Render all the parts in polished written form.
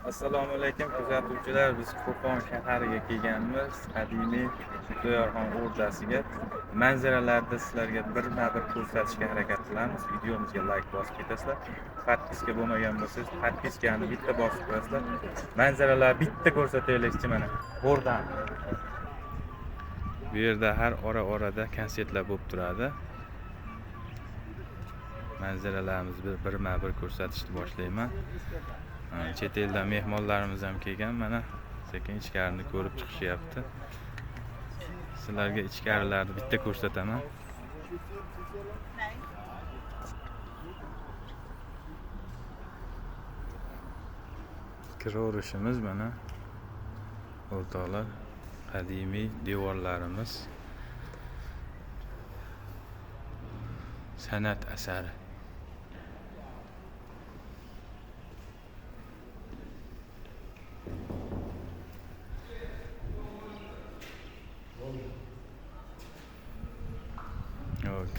Assalomu alaykum kuzatuvchilar. Biz Qo'qon shahariga kelganmiz. Qadimiy Xudoyorxon o'rdasiga. Manzaralarni sizlarga birma-bir ko'rsatishga harakat qilamiz. Videomizga like bosib ketasizlar. Podpiska bo'lmagan bo'lsangiz, podpiskani bitta bosib qo'yasizlar. Manzaralar bitta ko'rsataylikchi mana. O'rdan. Bu yerda har ora-orada konsertlar bo'lib turadi. Manzaralarimizni birma-bir ko'rsatishni boshlayman. Chet eldan mehmonlarimiz ham kelgan, mana sekin ichkarini ko'rib chiqishyapti. Sizlarga ichkarilarni bitta ko'rsataman. Kiraverishimiz mana o'rtoqlar, qadimiy devorlarimiz san'at asari.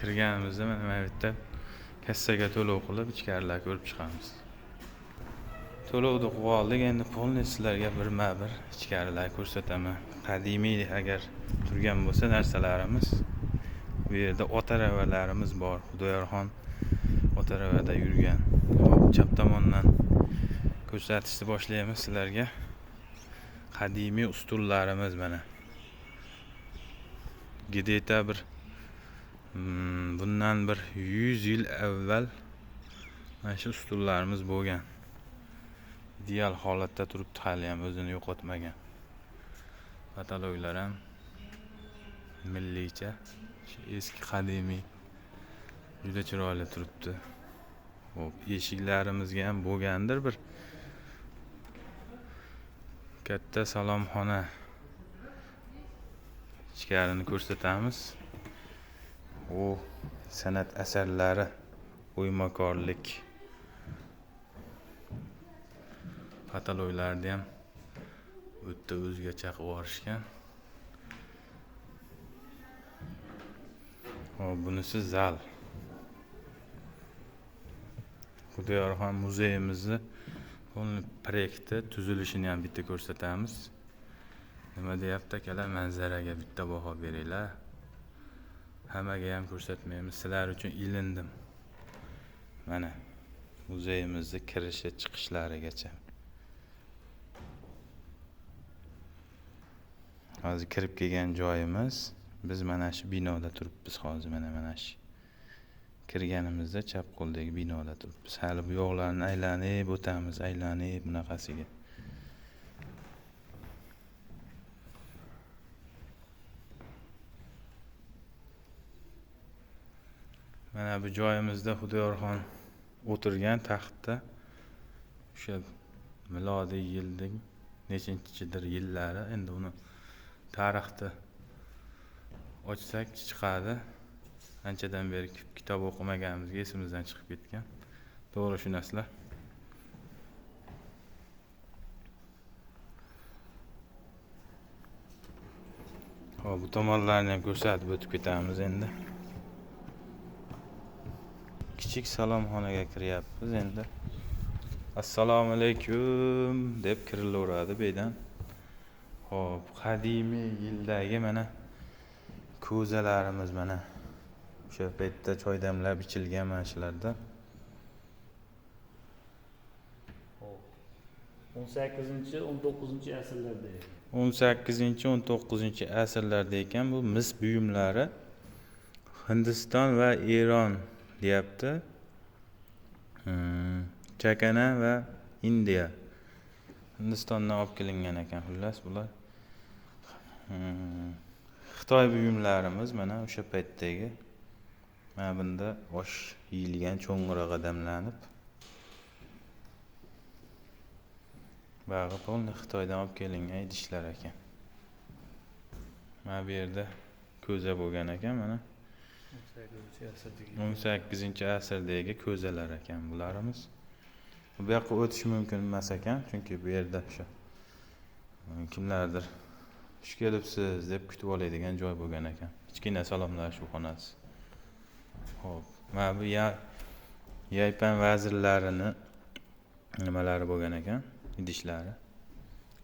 Kirganimizda mana bu yerda kassaga to'lov qilib ichkarilar ko'rib chiqamiz. To'lovni qilib oldik, endi pulni sizlarga birma-bir ichkarilar ko'rsataman. Qadimiy agar turgan bo'lsa narsalarimiz. Bu yerda otaravalarimiz bor. Xudoyorxon otaravada yurgan. Hop, chap tomondan ko'rsatishni boshlaymiz sizlarga. Qadimiy ustunlarimiz mana. Gideta bir bundan bir 100 yil avval mana shu ustunlarimiz bo'lgan. Ideal holatda turibdi, hali ham o'zini yo'qotmagan. Kataloglar ham milliycha, eski qadimiy, juda chiroyli turibdi. Hop, eshiklarimizga ham bo'lgandir bir katta salomxona. Ichkarini ko'rsatamiz. O san'at asarlari, o'ymakorlik kataloglarni ham o'tda o'zgacha qilib yuborishgan. Hop, bunisi zal. Xudoyorxon muzeyimizni proyekti tuzilishini ham bitta ko'rsatamiz. Nima deyapti akalar, manzaraga bitta baho beringlar. Hammaga ham ko'rsatmaymiz, sizlar uchun ilindim. Mana muzeyimizning kirishi chiqishlarigacha. Hozir kirib kelgan joyimiz, biz mana shu binoda turibmiz hozir, mana shu. Kirganimizda chap qo'ldagi binoda turibmiz. Hali bu yo'qlarni aylanib o'tamiz, aylanib bunaqasiga. Mana bu joyimizda Xudoyorxon o'tirgan taxtda o'sha milodiy yilning nechinchidir yillari, endi uni tarixni ochsak chiqadi. Anchadan beri kitob o'qimaganimizga esimizdan chiqib ketgan. To'g'ri shunasizlar. Hop, bu tomonlarni ham ko'rsatib o'tib ketamiz endi. Kichik salomxonaga kiryapmiz endi. Assalomu alaykum deb kirilaveradi beydan. Hop, qadimiy yildagi mana ko'zalarimiz mana. O'sha paytda choy damlab ichilgan mana shularda. 18-19 asrlarda. 18-19 asrlarda ekan bu mis buyumlari. Hindiston va Eron deyapti. Chakana va Indiya. Hindistondan olib kelingan ekan xullas bular. Xitoy buyumlarimiz mana o'sha paytdagi. Mana bunda osh yeyilgan cho'ng'irog'i damlanib. Bag'i polni Xitoydan olib kelingan idishlar ekan. Mana bu yerda ko'za bo'lgan ekan mana. 18-asrdagi ko'zalar ekan bularimiz. Bu yoqqa o'tish mumkin emas ekan, chunki bu yerda o'sha kimlardir xush kelibsiz deb kutib oladigan joy bo'lgan ekan. Kichkina salomlashuv xonasi. Hop, mana bu yaypan vazirlarini nimalari bo'lgan ekan. idishlari.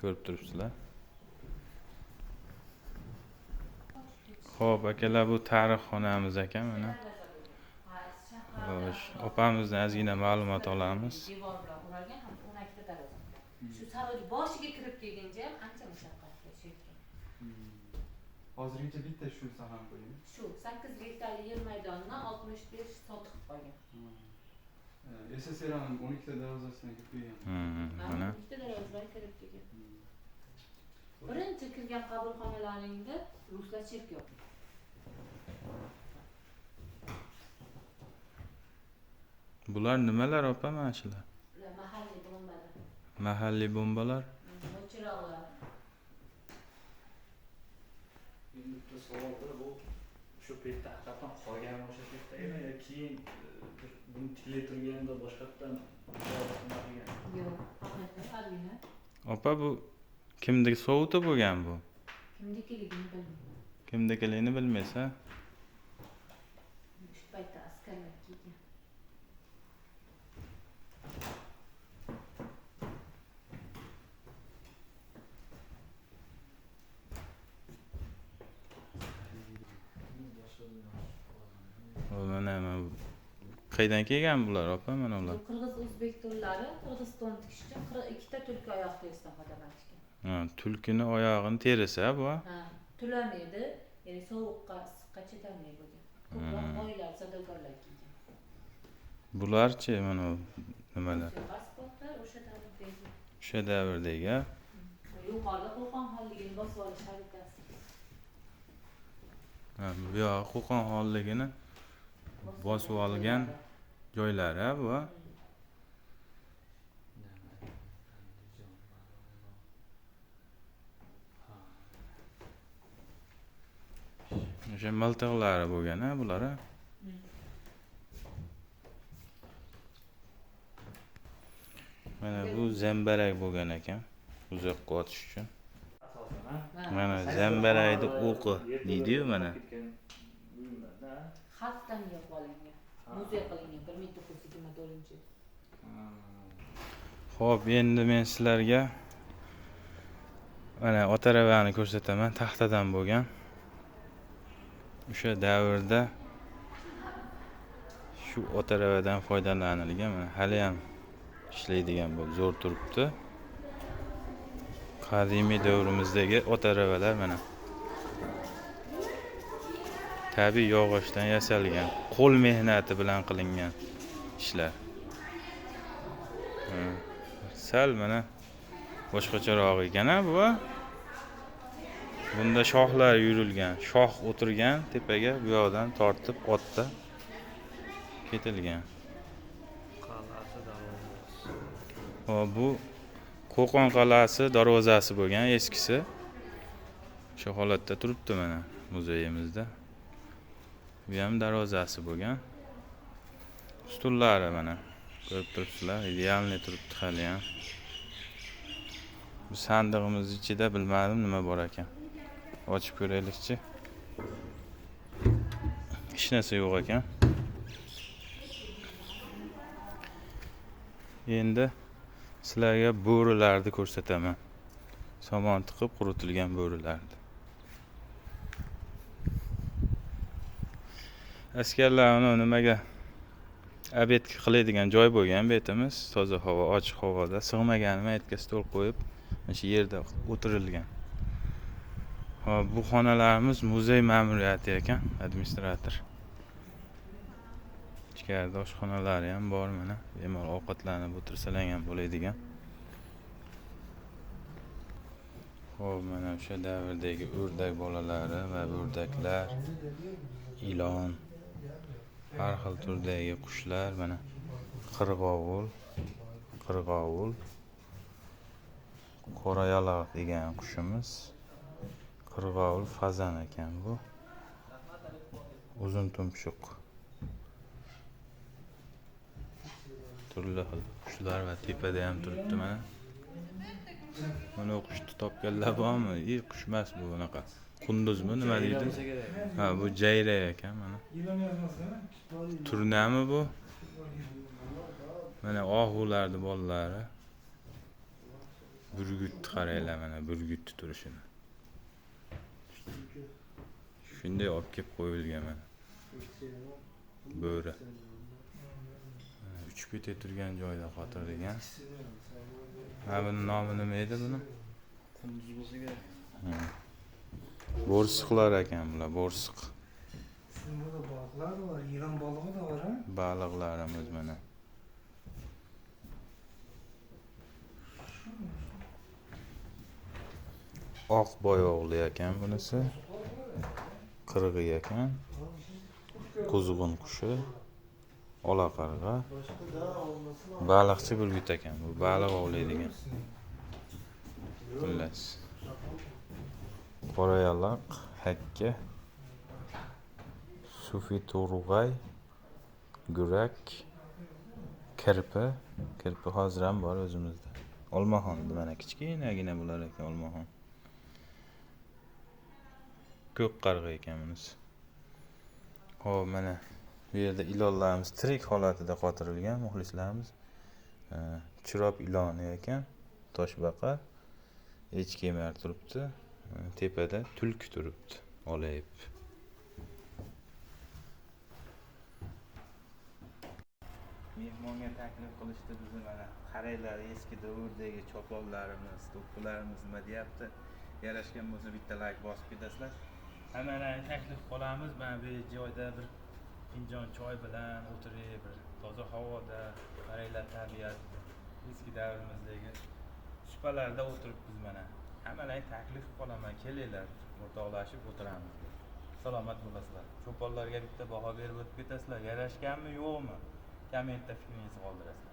Ko'rib turibsizlar. Xo'p, akalar, bu tarixxonamiz ekan mana. Xo'sh, opamizdan ozgina ma'lumot olamiz. Devor bilan o'ralgan ham 12 ta darvoza. Shu saroj boshiga kirib kelguncha ham ancha mashaqqatli shu ekan. Hozirgacha bitta shu saham qo'ygan. Shu 8 gektarli yer maydonini 65 sotib qo'ygan. SSR'ning 12 ta darvozasidan kirib kelgan. Mana 12 ta darvozadan kirib kelgan. Birinchi kirgan qabulxonalaringda ruslar chek yo'q. bular nimalar opa, mana shular? Ular mahalliy bombalar. Mahalliy bombalar. Chiroqlar. Endi bitta savol bor, bu shu paytda haqiqatan qolgan o'sha paytdami yo keyin buni tiklaytirganda boshqatdan Yo'q, haqiqatan original. Opa, bu kimniki sovuti bo'lgan bu? Kimnikiligini bilmayman. Kimnikiligini bilmaysa? Shu paytda askarlar kelgan. Mana qaydan kelgan bular opa, mana ular? Qirg'iz o'zbek to'llari Qirg'iziston tikish uchun 42 ta tulki oyoq terisidan foydalanishgan. Ha, tulkini oyog'ini terisi bu. Ha, tulamaydi, ya'ni sovuqqa, issiqqa chidamli bo'lgan. Ko'proq boylar, savdogarlar kiygan. Bularchi mana nimalar? Pasportlar o'sha davrdagi. O'sha davrdagi. Yuqorida Qo'qon xonligini bosib olish xaritasi. Ha, bu yoq Qo'qon xonligini bosib olgan joylari bu. O'sha miltiqlari bo'lgan-a bular. Mana bu zambarak bo'lgan ekan, uzoqqa otish uchun. Mana zambarakni o'qi deydi-yu mana. Xatdan yozib olingan. Muzey qilingan 1924-yil. Xo'p, endi men sizlarga mana otaravani ko'rsataman, taxtadan bo'lgan. O'sha davrda shu otaravadan foydalanilgan, mana hali ham ishlaydigan bo'lib zo'r turibdi. Qadimiy davrimizdagi otaravalar mana. Tabiiy yog'ochdan yasalgan, qo'l mehnati bilan qilingan ishlar. Sal mana boshqacharoq ekan-a bu. Bunda shoxlar yurilgan, shox o'tirgan tepaga bu yoqdan tortib otda ketilgan. Hop, bu Qo'qon qalasi darvozasi bo'lgan, eskisi. Shu holatda turibdi mana muzeyimizda. Bu ham darvozasi bo'lgan. Stullari mana ko'rib turibsizlar, idealniy turibdi hali ham. Bu sandig'imiz ichida bilmadim nima bor ekan. Ochib ko'raylikchi. Hech narsa yo'q ekan. Endi sizlarga bo'rilarni ko'rsataman. Somon tiqib quritilgan bo'rilarni. Askarlar uni nimaga obed qiladigan joy bo'lgan betimiz, toza havo, ochiq havoda sig'magan maytga stol qo'yib, mana shu yerda o'tirilgan. Hop, bu xonalarimiz muzey ma'muriyati ekan, administrator. Ichkarida oshxonalari ham bor mana, bemalol ovqatlanib o'tirsalar ham bo'ladigan. Hop, mana o'sha davrdagi o'rdak bolalari va o'rdaklar, ilon, har xil turdagi qushlar, mana qirg'ovul, qora yaloq degan qushimiz. Qirg'ovul fazan ekan bu. Uzun tumshuq. Turli xil qushlar va tepada ham turibdi mana. Mana qushni topganlar bormi? Qush emas bu bunaqa. Qunduzmi, nima deydi? Ha, bu jayra ekan mana. Turnami bu? Mana ohularning bolalari. Burgutni qaranglar mana burgutni turishini. Shunday olib kelib qo'yilgan mana. Bo'ri. Uchib ketib turgan joyda qotirilgan. Mana buning nomi nima edi buni? Qunduz bo'lsa kerak. Bo'rsiqlar ekan bular, bo'rsiq. Burada balıklar da var, yılan balığı da var ha. Baliqlarimiz mana. Oq boyoqli ekan bunisi. Qirg'iy ekan. Quzg'un qushi. Olaqarg'a. Baliqchi burgut ekan. Bu baliq ovlaydigan. Xullas. Qora yaloq, hakka. Sufi to'rg'ay. Gurak. Kirpi. Kirpi hozir ham bor o'zimizda. Olmaxon mana kichkinagina bular ekan olmaxon. Ko'k qarg'a ekan bunisi. Xo'p, mana bu yerda ilonlarimiz tirik holatida qotirilgan muxlislarimiz. Chirob iloni ekan, toshbaqa, echkemar turibdi. Tepada tulki turibdi, olayib. Mehmonga taklif qilishdi bizni mana qaranglar eski davrdagi choponlarimiz, to'plarimiz nima deyapti? Yarashgan bo'lsa bitta like bosib ketasizlar. Hammalarni taklif qilamiz. Mana bu joyda bir finjon choy bilan o'tirib, bir toza havoda, qaranglar tabiat, eski davrimizdagi supalarda o'tiribmiz mana. Hammalarni taklif qilaman, kelinglar, o'rtoqlashib o'tiramiz. Salomat bo'lasizlar. Cho'ponlarga bitta baho berib o'tib ketasizlar. Yarashganmi, yo'qmi? Kommentda fikringizni qoldirasizlar.